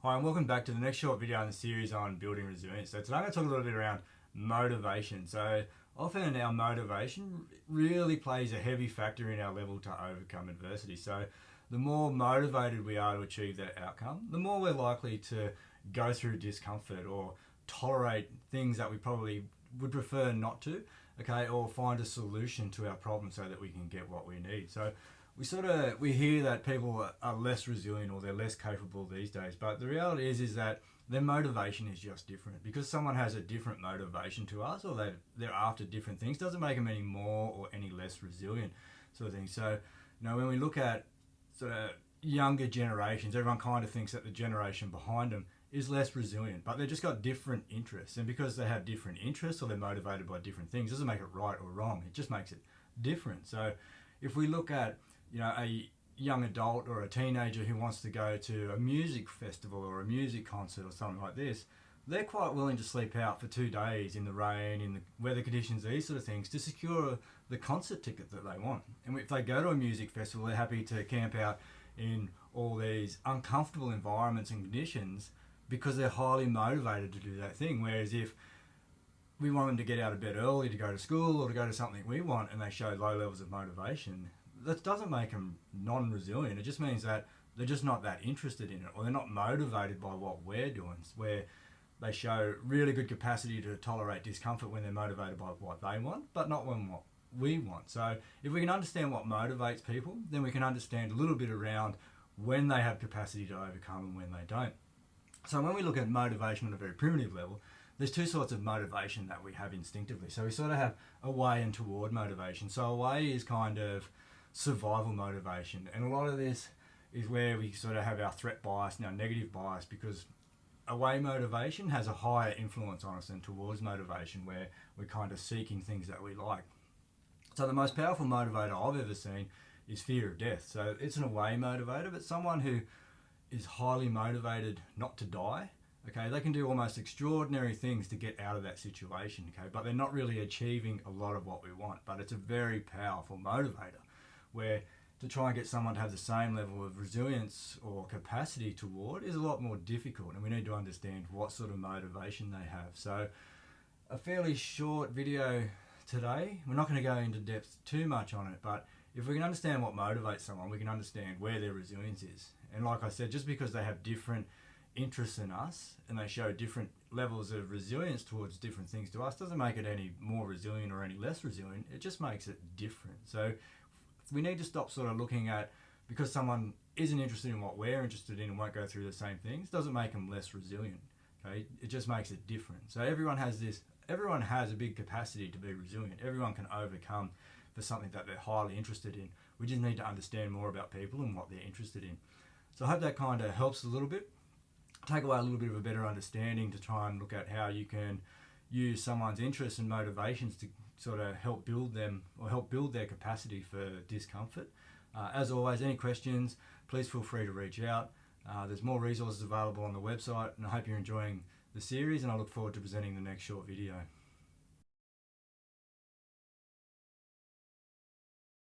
Hi and welcome back to the next short video in the series on building resilience. So today I'm going to talk a little bit around motivation. So often our motivation really plays a heavy factor in our level to overcome adversity. So the more motivated we are to achieve that outcome, the more we're likely to go through discomfort or tolerate things that we probably would prefer not to, okay, or find a solution to our problem so that we can get what we need. So we hear that people are less resilient or they're less capable these days, but the reality is that their motivation is just different. Because someone has a different motivation to us, or they're after different things, doesn't make them any more or any less resilient, sort of thing. So when we look at sort of younger generations, everyone kind of thinks that the generation behind them is less resilient, but they've just got different interests, and because they have different interests or they're motivated by different things, doesn't make it right or wrong. It just makes it different. So if we look at a young adult or a teenager who wants to go to a music festival or a music concert or something like this, they're quite willing to sleep out for 2 days in the rain, in the weather conditions, these sort of things, to secure the concert ticket that they want. And if they go to a music festival, they're happy to camp out in all these uncomfortable environments and conditions because they're highly motivated to do that thing. Whereas if we want them to get out of bed early to go to school or to go to something we want and they show low levels of motivation, that doesn't make them non-resilient. It just means that they're just not that interested in it, or they're not motivated by what we're doing, where they show really good capacity to tolerate discomfort when they're motivated by what they want, but not when what we want. So if we can understand what motivates people, then we can understand a little bit around when they have capacity to overcome and when they don't. So when we look at motivation on a very primitive level, there's two sorts of motivation that we have instinctively. So we sort of have away and toward motivation. So away is kind of survival motivation, and a lot of this is where we sort of have our threat bias and our negative bias, because away motivation has a higher influence on us than towards motivation, where we're kind of seeking things that we like. So the most powerful motivator I've ever seen is fear of death. So it's an away motivator, but someone who is highly motivated not to die, okay, they can do almost extraordinary things to get out of that situation, okay, but they're not really achieving a lot of what we want. But it's a very powerful motivator, where to try and get someone to have the same level of resilience or capacity toward is a lot more difficult, and we need to understand what sort of motivation they have. So a fairly short video today. We're not going to go into depth too much on it, but if we can understand what motivates someone, we can understand where their resilience is. And like I said, just because they have different interests in us and they show different levels of resilience towards different things to us, doesn't make it any more resilient or any less resilient. It just makes it different. So we need to stop sort of looking at, because someone isn't interested in what we're interested in and won't go through the same things, doesn't make them less resilient. Okay, it just makes it different. So everyone has a big capacity to be resilient. Everyone can overcome for something that they're highly interested in. We just need to understand more about people and what they're interested in. So I hope that kind of helps a little bit. Take away a little bit of a better understanding to try and look at how you can use someone's interests and motivations to sort of help build them or help build their capacity for discomfort. As always, any questions, please feel free to reach out. There's more resources available on the website, and I hope you're enjoying the series, and I look forward to presenting the next short video.